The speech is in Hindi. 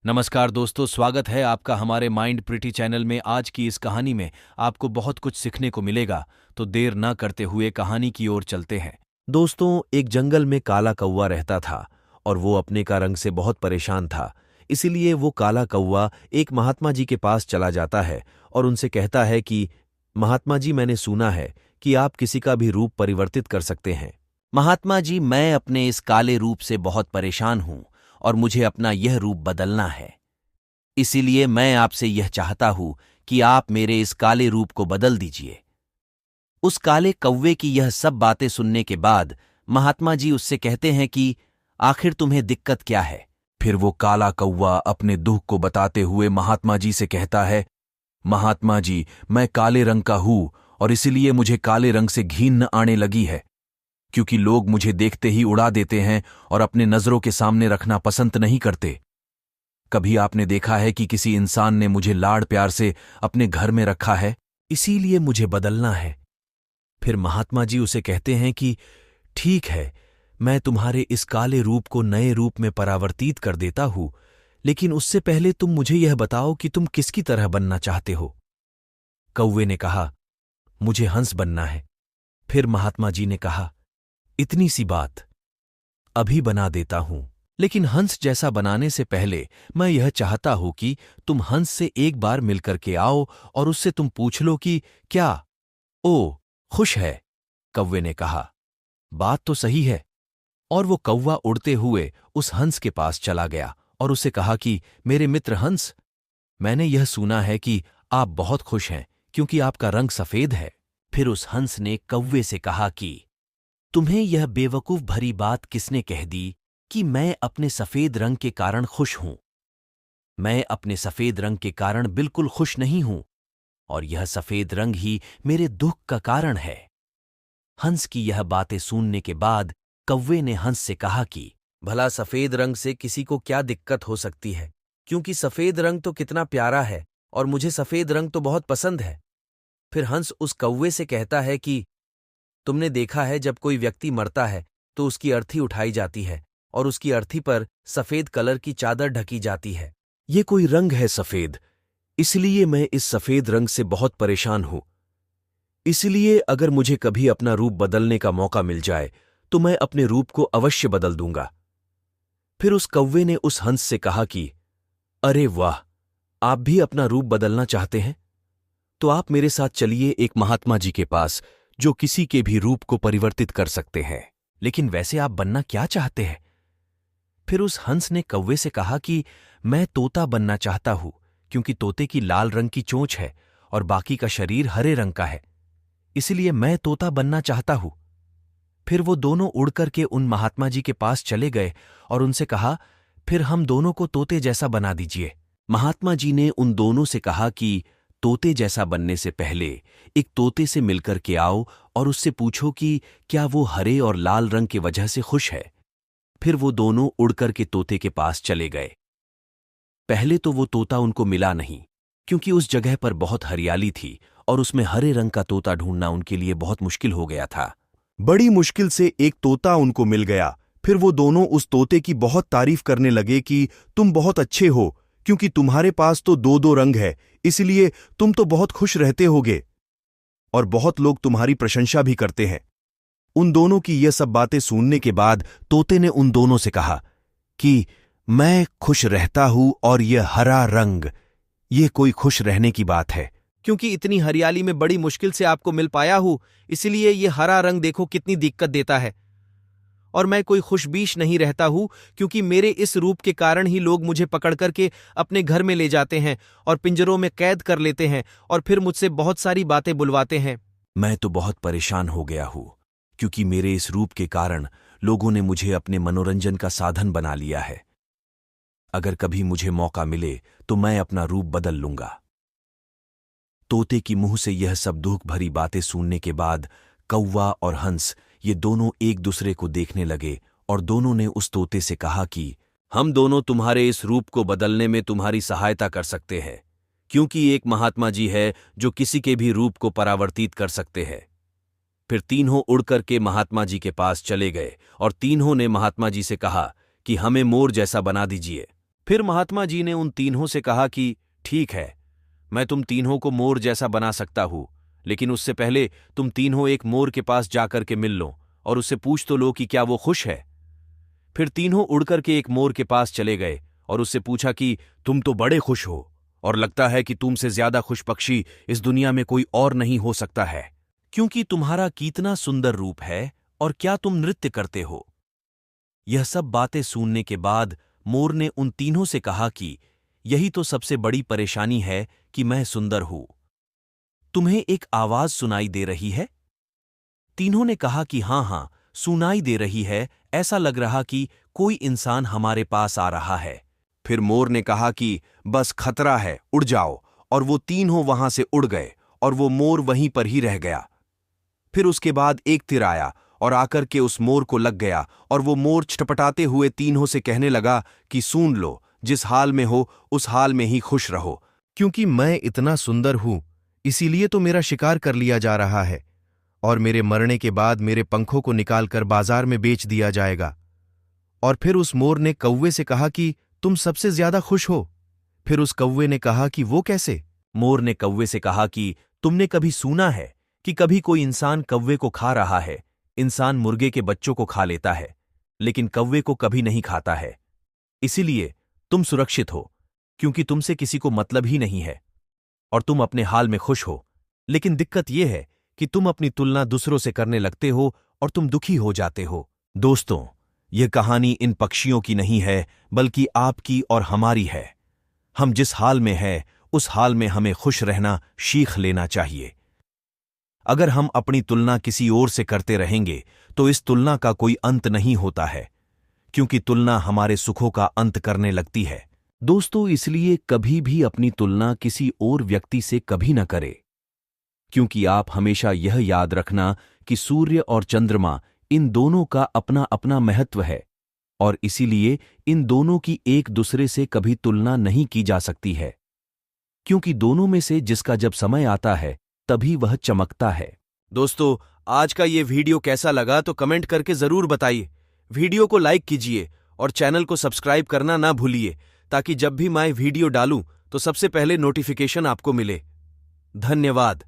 नमस्कार दोस्तों, स्वागत है आपका हमारे माइंड प्रिटी चैनल में। आज की इस कहानी में आपको बहुत कुछ सीखने को मिलेगा, तो देर न करते हुए कहानी की ओर चलते हैं। दोस्तों, एक जंगल में काला कौवा रहता था और वो अपने का रंग से बहुत परेशान था। इसीलिए वो काला कौवा एक महात्मा जी के पास चला जाता है और उनसे कहता है कि महात्मा जी, मैंने सुना है कि आप किसी का भी रूप परिवर्तित कर सकते हैं। महात्मा जी, मैं अपने इस काले रूप से बहुत परेशान हूं और मुझे अपना यह रूप बदलना है। इसीलिए मैं आपसे यह चाहता हूं कि आप मेरे इस काले रूप को बदल दीजिए। उस काले कौवे की यह सब बातें सुनने के बाद महात्मा जी उससे कहते हैं कि आखिर तुम्हें दिक्कत क्या है। फिर वो काला कौवा अपने दुख को बताते हुए महात्मा जी से कहता है, महात्मा जी, मैं काले रंग का हूं और इसीलिए मुझे काले रंग से घिन न आने लगी है, क्योंकि लोग मुझे देखते ही उड़ा देते हैं और अपने नजरों के सामने रखना पसंद नहीं करते। कभी आपने देखा है कि किसी इंसान ने मुझे लाड़ प्यार से अपने घर में रखा है? इसीलिए मुझे बदलना है। फिर महात्मा जी उसे कहते हैं कि ठीक है, मैं तुम्हारे इस काले रूप को नए रूप में परावर्तित कर देता हूं, लेकिन उससे पहले तुम मुझे यह बताओ कि तुम किसकी तरह बनना चाहते हो। कौवे ने कहा, मुझे हंस बनना है। फिर महात्मा जी ने कहा, इतनी सी बात, अभी बना देता हूं, लेकिन हंस जैसा बनाने से पहले मैं यह चाहता हूं कि तुम हंस से एक बार मिलकर के आओ और उससे तुम पूछ लो कि क्या ओ खुश है। कौवे ने कहा, बात तो सही है। और वो कौवा उड़ते हुए उस हंस के पास चला गया और उसे कहा कि मेरे मित्र हंस, मैंने यह सुना है कि आप बहुत खुश हैं क्योंकि आपका रंग सफेद है। फिर उस हंस ने कौवे से कहा कि तुम्हें यह बेवकूफ भरी बात किसने कह दी कि मैं अपने सफेद रंग के कारण खुश हूं। मैं अपने सफेद रंग के कारण बिल्कुल खुश नहीं हूं और यह सफेद रंग ही मेरे दुख का कारण है। हंस की यह बातें सुनने के बाद कौवे ने हंस से कहा कि भला सफेद रंग से किसी को क्या दिक्कत हो सकती है, क्योंकि सफेद रंग तो कितना प्यारा है और मुझे सफेद रंग तो बहुत पसंद है। फिर हंस उस कौवे से कहता है कि तुमने देखा है, जब कोई व्यक्ति मरता है तो उसकी अर्थी उठाई जाती है और उसकी अर्थी पर सफेद कलर की चादर ढकी जाती है। ये कोई रंग है सफेद, इसलिए मैं इस सफेद रंग से बहुत परेशान हूं। इसलिए अगर मुझे कभी अपना रूप बदलने का मौका मिल जाए तो मैं अपने रूप को अवश्य बदल दूंगा। फिर उस कौवे ने उस हंस से कहा कि अरे वाह, आप भी अपना रूप बदलना चाहते हैं? तो आप मेरे साथ चलिए एक महात्मा जी के पास, जो किसी के भी रूप को परिवर्तित कर सकते हैं। लेकिन वैसे आप बनना क्या चाहते हैं? फिर उस हंस ने कौवे से कहा कि मैं तोता बनना चाहता हूं, क्योंकि तोते की लाल रंग की चोंच है और बाकी का शरीर हरे रंग का है, इसलिए मैं तोता बनना चाहता हूं। फिर वो दोनों उड़ करके उन महात्मा जी के पास चले गए और उनसे कहा, फिर हम दोनों को तोते जैसा बना दीजिए। महात्मा जी ने उन दोनों से कहा कि तोते जैसा बनने से पहले एक तोते से मिलकर के आओ और उससे पूछो कि क्या वो हरे और लाल रंग की वजह से खुश है। फिर वो दोनों उड़कर के तोते के पास चले गए। पहले तो वो तोता उनको मिला नहीं, क्योंकि उस जगह पर बहुत हरियाली थी और उसमें हरे रंग का तोता ढूंढना उनके लिए बहुत मुश्किल हो गया था। बड़ी मुश्किल से एक तोता उनको मिल गया। फिर वो दोनों उस तोते की बहुत तारीफ करने लगे कि तुम बहुत अच्छे हो, क्योंकि तुम्हारे पास तो दो दो रंग है, इसलिए तुम तो बहुत खुश रहते होगे और बहुत लोग तुम्हारी प्रशंसा भी करते हैं। उन दोनों की ये सब बातें सुनने के बाद तोते ने उन दोनों से कहा कि मैं खुश रहता हूं और यह हरा रंग, ये कोई खुश रहने की बात है, क्योंकि इतनी हरियाली में बड़ी मुश्किल से आपको मिल पाया हूं, इसलिए ये हरा रंग देखो कितनी दिक्कत देता है। और मैं कोई खुशबीश नहीं रहता हूं, क्योंकि मेरे इस रूप के कारण ही लोग मुझे पकड़ करके अपने घर में ले जाते हैं और पिंजरों में कैद कर लेते हैं और फिर मुझसे बहुत सारी बातें बुलवाते हैं। मैं तो बहुत परेशान हो गया हूं, क्योंकि मेरे इस रूप के कारण लोगों ने मुझे अपने मनोरंजन का साधन बना लिया है। अगर कभी मुझे मौका मिले तो मैं अपना रूप बदल लूंगा। तोते की मुंह से यह सब दुख भरी बातें सुनने के बाद कौवा और हंस ये दोनों एक दूसरे को देखने लगे और दोनों ने उस तोते से कहा कि हम दोनों तुम्हारे इस रूप को बदलने में तुम्हारी सहायता कर सकते हैं, क्योंकि एक महात्मा जी है जो किसी के भी रूप को परावर्तित कर सकते हैं। फिर तीनों उड़कर के महात्मा जी के पास चले गए और तीनों ने महात्मा जी से कहा कि हमें मोर जैसा बना दीजिए। फिर महात्मा जी ने उन तीनों से कहा कि ठीक है, मैं तुम तीनों को मोर जैसा बना सकता हूं, लेकिन उससे पहले तुम तीनों एक मोर के पास जाकर के मिल लो और उससे पूछ तो लो कि क्या वो खुश है। फिर तीनों उड़कर के एक मोर के पास चले गए और उससे पूछा कि तुम तो बड़े खुश हो और लगता है कि तुमसे ज्यादा खुश पक्षी इस दुनिया में कोई और नहीं हो सकता है, क्योंकि तुम्हारा कितना सुंदर रूप है और क्या तुम नृत्य करते हो। यह सब बातें सुनने के बाद मोर ने उन तीनों से कहा कि यही तो सबसे बड़ी परेशानी है कि मैं सुंदर हूं। तुम्हें एक आवाज सुनाई दे रही है? तीनों ने कहा कि हां हां, सुनाई दे रही है, ऐसा लग रहा कि कोई इंसान हमारे पास आ रहा है। फिर मोर ने कहा कि बस खतरा है, उड़ जाओ, और वो तीनों वहां से उड़ गए और वो मोर वहीं पर ही रह गया। फिर उसके बाद एक तीर आया और आकर के उस मोर को लग गया और वो मोर छटपटाते हुए तीनों से कहने लगा कि सुन लो, जिस हाल में हो उस हाल में ही खुश रहो, क्योंकि मैं इतना सुंदर हूं इसीलिए तो मेरा शिकार कर लिया जा रहा है और मेरे मरने के बाद मेरे पंखों को निकालकर बाजार में बेच दिया जाएगा। और फिर उस मोर ने कौवे से कहा कि तुम सबसे ज्यादा खुश हो। फिर उस कौवे ने कहा कि वो कैसे? मोर ने कौवे से कहा कि तुमने कभी सुना है कि कभी कोई इंसान कौवे को खा रहा है? इंसान मुर्गे के बच्चों को खा लेता है, लेकिन कौवे को कभी नहीं खाता है। इसीलिए तुम सुरक्षित हो, क्योंकि तुमसे किसी को मतलब ही नहीं है और तुम अपने हाल में खुश हो। लेकिन दिक्कत यह है कि तुम अपनी तुलना दूसरों से करने लगते हो और तुम दुखी हो जाते हो। दोस्तों, यह कहानी इन पक्षियों की नहीं है, बल्कि आपकी और हमारी है। हम जिस हाल में हैं, उस हाल में हमें खुश रहना सीख लेना चाहिए। अगर हम अपनी तुलना किसी और से करते रहेंगे, तो इस तुलना का कोई अंत नहीं होता है, क्योंकि तुलना हमारे सुखों का अंत करने लगती है। दोस्तों, इसलिए कभी भी अपनी तुलना किसी और व्यक्ति से कभी न करें, क्योंकि आप हमेशा यह याद रखना कि सूर्य और चंद्रमा, इन दोनों का अपना अपना महत्व है और इसीलिए इन दोनों की एक दूसरे से कभी तुलना नहीं की जा सकती है, क्योंकि दोनों में से जिसका जब समय आता है तभी वह चमकता है। दोस्तों, आज का ये वीडियो कैसा लगा तो कमेंट करके जरूर बताइए। वीडियो को लाइक कीजिए और चैनल को सब्सक्राइब करना ना भूलिए, ताकि जब भी मैं वीडियो डालूं तो सबसे पहले नोटिफिकेशन आपको मिले। धन्यवाद।